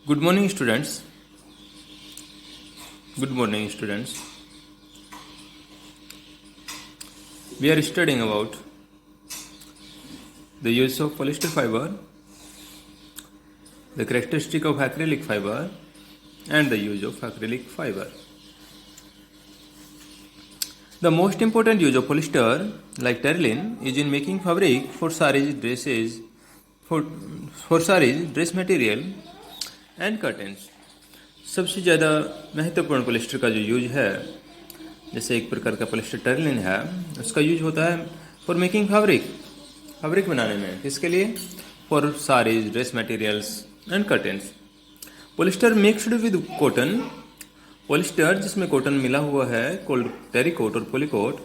Good morning, students. Good morning, students. We are studying about the use of polyester fiber, the characteristic of acrylic fiber, and the use of acrylic fiber. The most important use of polyester, like terylene, is in making fabric for sarees, dresses, for sarees, dress material, and curtains. सबसे ज़्यादा महत्वपूर्ण polyester का जो use है, जैसे एक प्रकार का पॉलिस्टर टर्लिन है, उसका यूज होता है फॉर मेकिंग फैब्रिक बनाने में। किसके लिए? For saris, dress materials and curtains. Polyester mixed with cotton, polyester जिसमें कॉटन मिला हुआ है, कोल्ड टेरिकोट और polycot,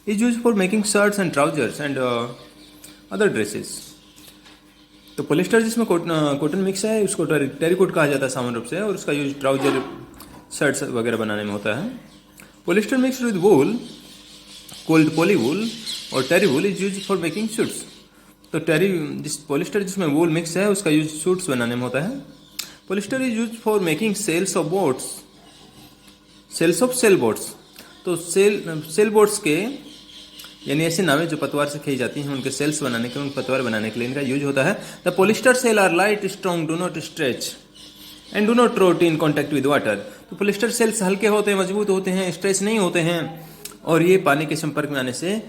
is use for making shirts and trousers and other dresses. तो पॉलिस्टर जिसमें कॉटन मिक्स है उसको टेरिकोट कहा जाता है सामान्य रूप से, और उसका यूज ट्राउजर, शर्ट्स वगैरह बनाने में होता है। Polyester mix with wool, called poly wool और terry wool, is use for making suits. तो पॉलिस्टर जिसमें वूल मिक्स है उसका यूज सूट्स बनाने में होता है। Polyester is use for making sails of sail boats. तो सेल बोट्स के, यानी ऐसे नावें जो पतवार से खींची जाती हैं, उनके सेल्स बनाने के, उन पतवार बनाने के लिए इनका यूज होता है। The polyester sail are light, strong, do not stretch and do not rot in contact with water. तो पॉलिस्टर सेल्स हल्के होते हैं, मजबूत होते हैं, स्ट्रेच नहीं होते हैं, और ये पानी के संपर्क में आने से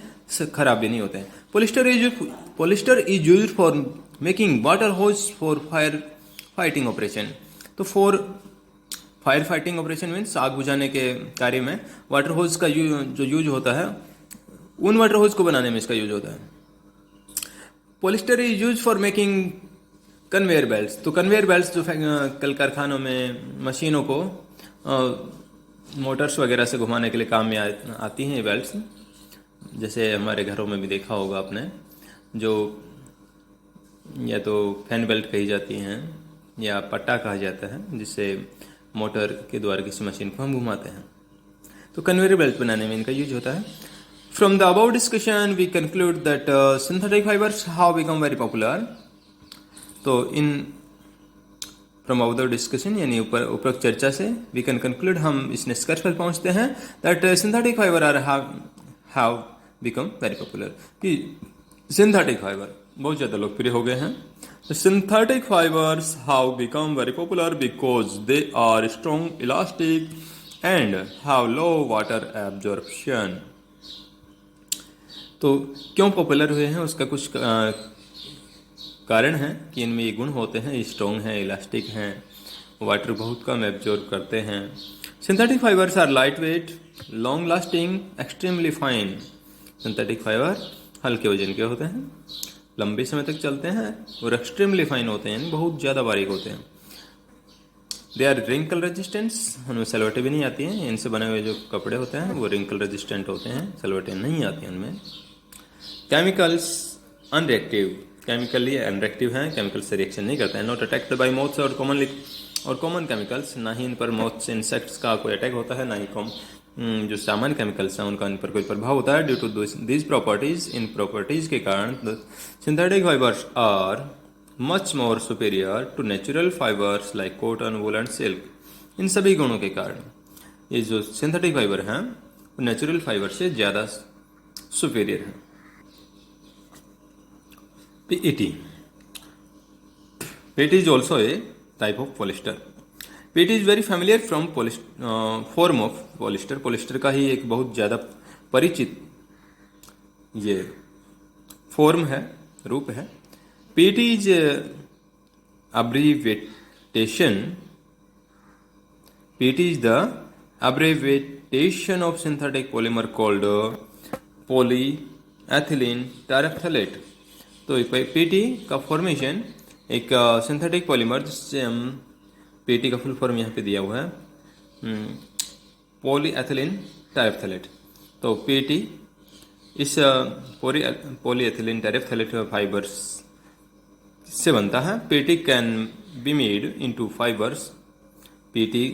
खराब भी नहीं होते हैं। Polyester is use for making water hose for fire fighting operation. तो for fire fighting operation means आग बुझाने के कार्य में वाटर होज का जो यूज होता है, उन वाटर होज को बनाने में इसका यूज होता है। Polyester is use for making conveyor belts. तो कन्वेयर बेल्ट्स जो कल कारखानों में मशीनों को मोटर्स वगैरह से घुमाने के लिए काम में आती हैं ये बेल्ट्स। जैसे हमारे घरों में भी देखा होगा आपने, जो या तो फैन बेल्ट कही जाती हैं या पट्टा कहा जाता है, जिससे मोटर के द्वारा किसी मशीन को हम घुमाते हैं। तो कन्वेयर बेल्ट बनाने में इनका यूज होता है। From the above discussion, we conclude that synthetic fibers have become very popular. तो from above discussion यानी उपरोक्त चर्चा से we can conclude, हम इस निष्कर्ष पर पहुंचते हैं that synthetic fiber have become very popular, कि synthetic fiber बहुत ज़्यादा लोकप्रिय हो गए हैं। The synthetic fibers have become very popular because they are strong, elastic and have low water absorption. तो क्यों पॉपुलर हुए हैं, उसका कुछ कारण है कि इनमें ये गुण होते हैं, स्ट्रॉन्ग हैं, इलास्टिक हैं, वाटर बहुत कम एब्जॉर्ब करते हैं। Synthetic fibres are light weight, long lasting, extremely fine. Synthetic fibre हल्के वजन के होते हैं, लंबे समय तक चलते हैं, और एक्सट्रीमली फाइन होते हैं, यानी बहुत ज़्यादा बारीक होते हैं। दे आर रिंकल रेजिस्टेंस, उनमें सलवटें भी नहीं आती हैं। इनसे बने हुए जो कपड़े होते हैं वो रिंकल रेजिस्टेंट होते हैं, सलवटें नहीं आती हैं उनमें। केमिकल्स अनरिएक्टिव, केमिकली अनरिएक्टिव हैं, केमिकल से रिएक्शन नहीं करते हैं। नॉट अटैक्ड बाय मोथ्स और कॉमन केमिकल्स, ना ही इन पर मोथ्स, इंसेक्ट्स का कोई अटैक होता है, ना ही जो सामान्य केमिकल्स हैं उनका इन पर कोई प्रभाव होता है। ड्यू टू दिस प्रॉपर्टीज, इन प्रॉपर्टीज के कारण synthetic fibres are much more superior to natural fibres like cotton, wool and silk. इन सभी गुणों के कारण ये जो सिंथेटिक फाइबर हैं वो नेचुरल फाइबर से ज़्यादा सुपेरियर हैं। PET is also a type of polyester. PET is very familiar from form of polyester. polyester का ही एक बहुत ज़्यादा परिचित ये फॉर्म है, रूप है। PET is abbreviation. PET is the abbreviation of synthetic polymer called polyethylene terephthalate. तो पीटी का फॉर्मेशन एक सिंथेटिक पॉलीमर, जिससे हम पीटी का फुल फॉर्म यहाँ पे दिया हुआ है, पॉलीएथिलीन टेरेफ्थलेट। तो पीटी इस पॉलीएथिलीन टेरेफ्थलेट फाइबर्स से बनता है। PT can be made into fibres, PT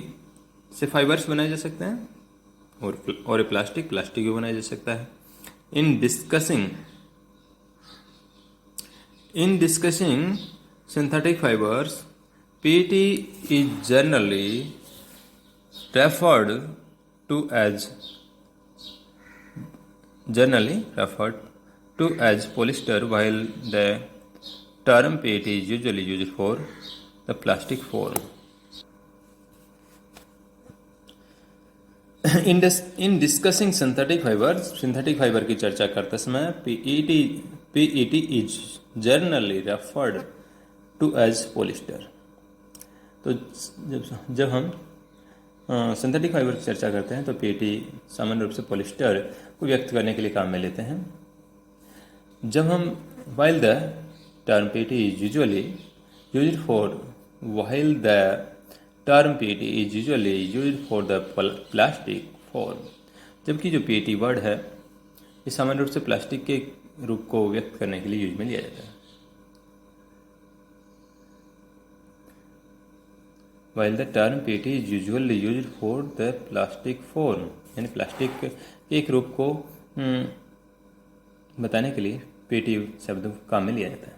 से फाइबर्स बनाए जा सकते हैं, और प्लास्टिक भी बनाया जा सकता है। In discussing synthetic fibers, PET is generally referred to as polyester, while the term PET is usually used for the plastic form. In discussing synthetic fiber की चर्चा करते समय PET is generally referred to as polyester. तो जब हम synthetic fibre की चर्चा करते हैं तो पीएटी सामान्य रूप से पॉलिस्टर को व्यक्त करने के लिए काम में लेते हैं. जब हम while the term PET is usually used for the plastic form, जबकि जो पीएटी वर्ड है ये सामान्य रूप से प्लास्टिक के रूप को व्यक्त करने के लिए यूज में लिया जाता है. While the term PET is usually used for the plastic form, यानी प्लास्टिक के एक रूप को बताने के लिए पीएटी शब्द काम में लिया जाता है.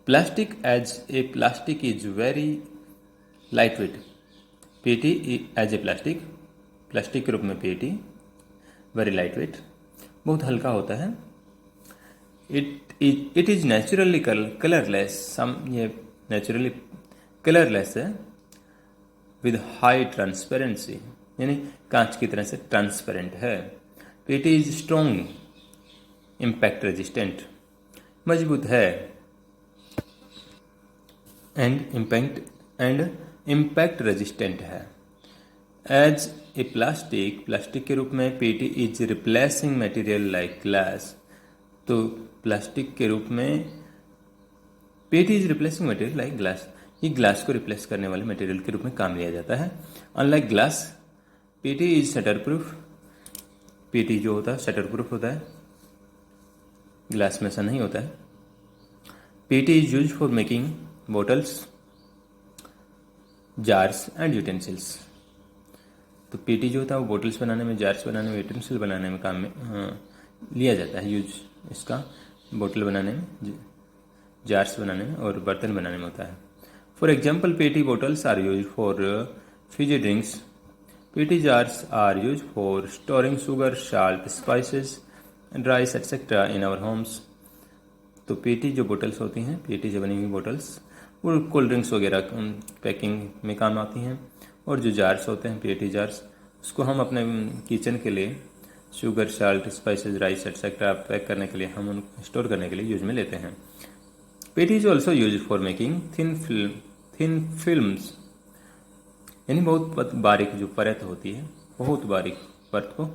Plastic as a plastic is very light weight. PET as a plastic के रूप में पीएटी वेरी लाइट वेट, बहुत हल्का होता है. It is naturally colourless. ये नेचुरली कलरलेस है. विद हाई ट्रांसपेरेंसी, यानी कांच की तरह से ट्रांसपेरेंट है. PAT is strong impact resistant, मजबूत है. एंड इम्पैक्ट रेजिस्टेंट है. एज ए प्लास्टिक के रूप में PAT is replacing material like glass. तो प्लास्टिक के रूप में PAT is replacing material like glass. ये ग्लास को रिप्लेस करने वाले मटेरियल के रूप में काम लिया जाता है. Unlike glass, PAT is shutter proof. PAT जो होता है शटर प्रूफ होता है, ग्लास में ऐसा नहीं होता है. PAT is use for making bottles, jars and utensils. तो पीएटी जो होता है वो बोटल्स बनाने में, जार्स बनाने में, यूटेंसिल बनाने में काम में लिया जाता है. यूज इसका बोतल बनाने में, जार्स बनाने में और बर्तन बनाने में होता है. For example, PET bottles are used for fizzy drinks. PET jars are used for storing sugar, salt, spices, and rice, etc. in our homes. तो PET जो बोटल्स होती हैं, PET से बनी हुई बोटल्स, वो कोल्ड ड्रिंक्स वगैरह पैकिंग में काम आती हैं. और जो जार्स होते हैं PET जार्स, उसको हम अपने किचन के लिए sugar, salt, spices, rice etcetera pack करने के लिए, हम उनको स्टोर करने के लिए यूज में लेते हैं. PET is also used for making thin films, यानी बहुत बारीक जो परत होती है, बहुत बारीक परत को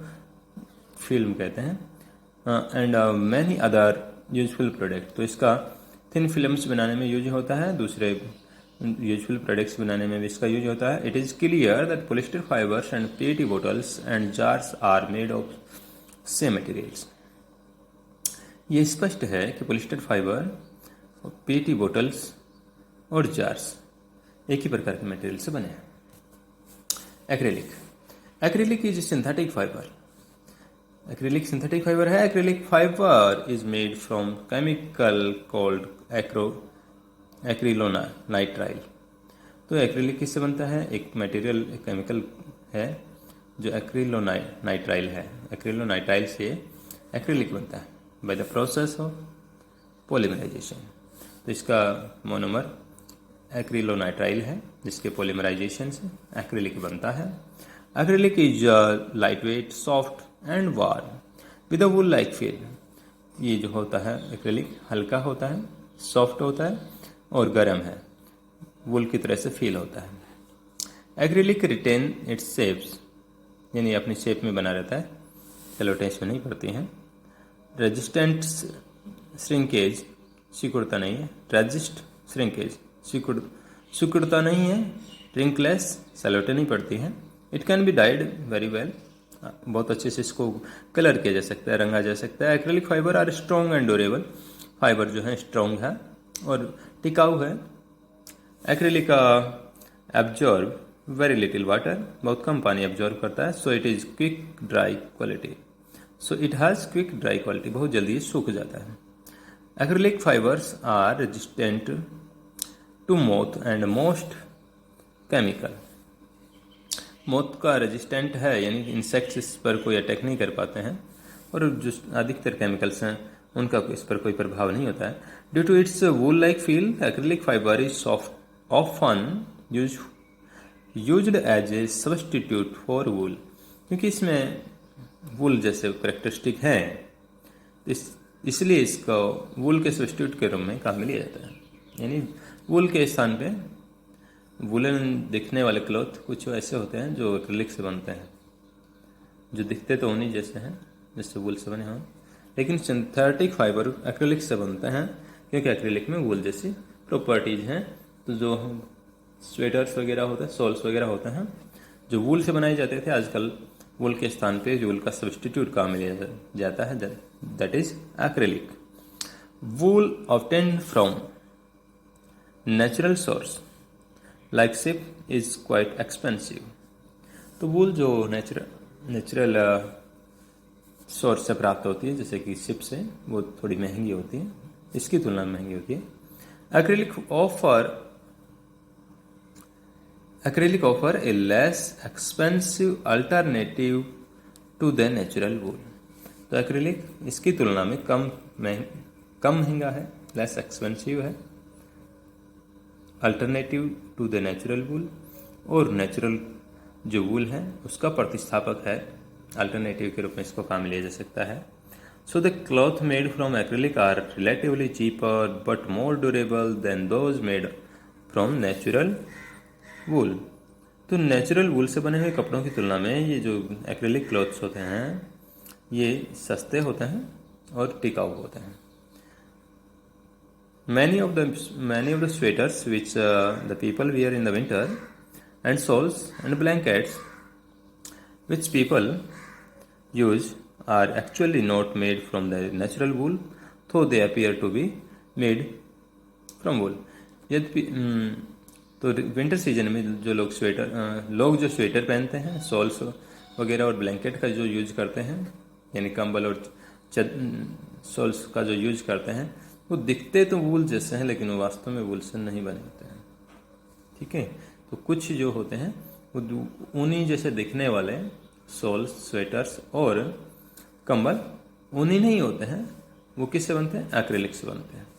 फिल्म कहते हैं. And many other useful product. तो इसका थिन फिल्म्स बनाने में यूज होता है, दूसरे यूजफुल प्रोडक्ट्स बनाने में भी इसका यूज होता है. It is clear that polyester fibres and PET bottles and jars are made of same materials. ये स्पष्ट है कि पॉलिस्टर फाइबर, PET बोटल्स और जार्स एक ही प्रकार के मटेरियल से बने हैं. Acrylic is synthetic fibre. Acrylic synthetic fibre है. Acrylic fibre is made from chemical called acrylonitrile. तो एक्रेलिक किससे बनता है? एक मटेरियल, एक केमिकल है जो एक्रिलोनाइट्राइल है. एक्रिलोनाइट्राइल से एक्रेलिक बनता है by the process of polymerisation. तो इसका मोनोमर एक्रिलोनाइट्राइल है, जिसके पॉलीमराइजेशन से एक्रेलिक बनता है. Acrylic is light weight, soft and warm with a wool like feel. ये जो होता है एक्रेलिक हल्का होता है, सॉफ्ट होता है और गर्म है, वूल की तरह से फील होता है. एक्रेलिक रिटेन इट्स शेप्स, यानी अपनी शेप में बना रहता है, सेलोटेन में नहीं पड़ती हैं. रेजिस्टेंट श्रिंकेज, सिकुड़ता नहीं है. रेजिस्ट श्रिंकेज, सिकुड़ता नहीं है. रिंकलेस, सेलोटेन नहीं पड़ती है. It can be died very well, बहुत अच्छे से इसको कलर किया जा सकता है, रंगा जा सकता है. Acrylic fibre are strong and durable. Fibre जो है स्ट्रॉन्ग है और टिकाऊ है. Acrylic absorb very little water, बहुत कम पानी एब्जॉर्ब करता है. So it is quick dry quality. So it has quick dry quality, बहुत जल्दी सूख जाता है. Acrylic fibres are resistant to moth and most chemical. मौत का रेजिस्टेंट है, यानी इंसेक्ट्स इस पर कोई अटैक नहीं कर पाते हैं, और जो अधिकतर केमिकल्स हैं उनका इस पर कोई प्रभाव नहीं होता है। Due to its wool like feel, acrylic fibre is soft often used as a substitute for wool. क्योंकि इसमें वूल जैसे करेक्टरिस्टिक हैं, इसलिए इसको वूल के सब्सटीट्यूट के रूप में काम में लिया जाता है। यानी वूल के स्थान पे वूलन दिखने वाले क्लॉथ कुछ ऐसे होते हैं जो एक्रिलिक से बनते हैं, जो दिखते तो उन्हीं जैसे हैं जिससे वूल से बने हों, लेकिन सिंथेटिक फाइबर एक्रिलिक से बनते हैं क्योंकि एक्रिलिक में वूल जैसी प्रॉपर्टीज हैं। तो जो स्वेटर्स वगैरह होते हैं, सॉल्स वगैरह होते हैं जो वूल से बनाए जाते थे, आजकल वूल के स्थान पे वूल का सब्सटीट्यूट काम लिया जाता है, that is acrylic. Wool obtained from natural source like ship is quite expensive. तो वूल जो नेचुरल सोर्स से प्राप्त होती है, जैसे कि शिप से, वो थोड़ी महंगी होती है, इसकी तुलना में महंगी होती है। Acrylic offer a less expensive alternative to the natural wool. तो एक्रिलिक इसकी तुलना में कम महंगा है, लेस एक्सपेंसिव है, alternative to the natural wool, और नेचुरल जो वूल है उसका प्रतिस्थापक है, अल्टरनेटिव के रूप में इसको काम लिया जा सकता है। So the cloth made from acrylic are relatively cheaper but more durable than those made from natural wool. तो नेचुरल वूल से बने हुए कपड़ों की तुलना में ये जो एक्रिलिक क्लॉथ्स होते हैं ये सस्ते होते हैं और टिकाऊ होते हैं। Many of the sweaters which the people wear in the winter, and shawls and blankets which people use, are actually not made from the natural wool, though they appear to be made from wool. यदि तो winter season में जो लोग जो sweater पहनते हैं, shawls वगैरह और ब्लैंकेट का जो यूज करते हैं, यानी कंबल और शॉल्स का जो यूज करते हैं, वो दिखते तो वूल जैसे हैं लेकिन वो वास्तव में वूल से नहीं बने होते हैं। ठीक है, तो कुछ जो होते हैं वो ऊनी जैसे दिखने वाले शॉल्स, स्वेटर्स और कंबल ऊनी नहीं होते हैं, वो किससे बनते हैं? एक्रिलिक से बनते हैं।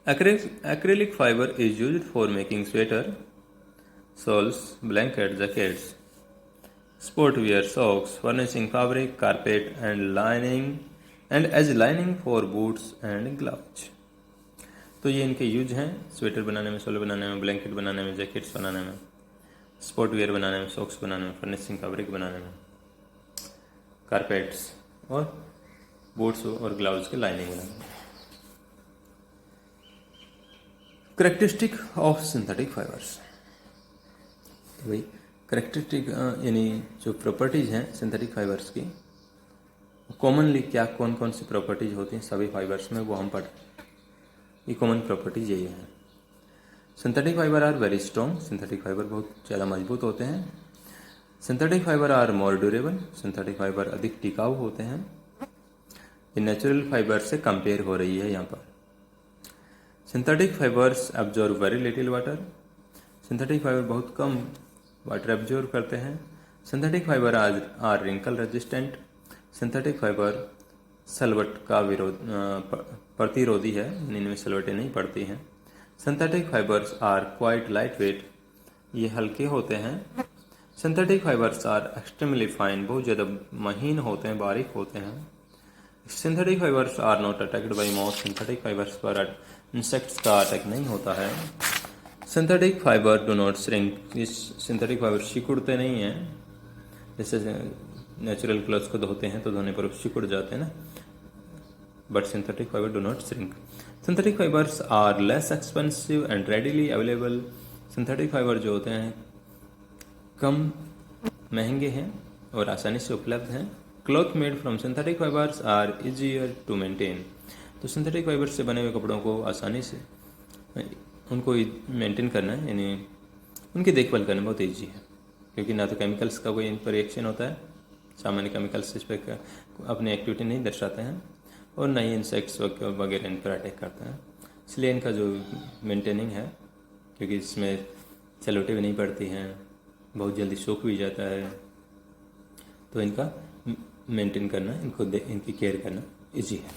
Acrylic fiber is used for making sweater, shawls, blanket, jackets, sport wear, socks, furnishing fabric, carpet, and as lining for boots and gloves. तो ये इनके यूज हैं स्वेटर बनाने में, शॉल बनाने में, ब्लैंकेट बनाने में, जैकेट्स बनाने में, स्पोर्ट वेयर बनाने में, सॉक्स बनाने में, फर्निशिंग फैब्रिक बनाने में, कारपेट्स और बूट्स और ग्लव्स के लाइनिंग बनाने में। Characteristic of synthetic fibres. तो भाई करेक्टरिस्टिक यानी जो प्रॉपर्टीज हैं सिंथेटिक फाइबर्स की, कॉमनली क्या कौन कौन सी प्रॉपर्टीज होती हैं सभी फाइबर्स में, वो हम पढ़। ये कॉमन प्रॉपर्टीज यही हैं। Synthetic fibre are very strong, synthetic fibre बहुत ज़्यादा मजबूत होते हैं। Synthetic fibre are more durable, synthetic fibre अधिक टिकाऊ होते हैं। ये नेचुरल फाइबर से कंपेयर हो रही है यहाँ पर। Synthetic fibres absorb very little water, synthetic fibre बहुत कम वाटर एब्जॉर्ब करते हैं। Synthetic fibre are wrinkle resistant, synthetic fibre सलवट का प्रतिरोधी है, इनमें सलवटें नहीं पड़ती हैं। Synthetic fibres are quite light weight, ये हल्के होते हैं। Synthetic fibres are extremely fine, बहुत ज़्यादा महीन होते हैं, बारीक होते हैं। Synthetic fibres are not attacked by moth, synthetic fibres पर इंसेक्ट्स का अटैक नहीं होता है। Synthetic fibre do not shrink, इस सिंथेटिक फाइबर सिकुड़ते नहीं हैं, जैसे नेचुरल क्लॉथ्स को धोते हैं तो धोने पर सिकुड़ जाते हैं ना, but synthetic fibre do not shrink. Synthetic fibres are less expensive and readily available, synthetic fibre जो होते हैं कम महंगे हैं और आसानी से उपलब्ध हैं। Cloth made from synthetic fibres are easier to maintain, तो सिंथेटिक फाइबर से बने हुए कपड़ों को आसानी से उनको मेंटेन करना है, यानी उनकी देखभाल करना बहुत ईजी है, क्योंकि ना तो केमिकल्स का कोई इन पर रिएक्शन होता है, सामान्य केमिकल्स इस पर अपनी एक्टिविटी नहीं दर्शाते हैं, और ना ही इंसेक्ट्स वगैरह इन पर अटैक करते हैं। इसलिए इनका जो मेंटेनिंग है, क्योंकि इसमें चलोटे भी नहीं पड़ती हैं, बहुत जल्दी सूख भी जाता है। तो इनका मेंटेन करना, इनकी केयर करना इजी है।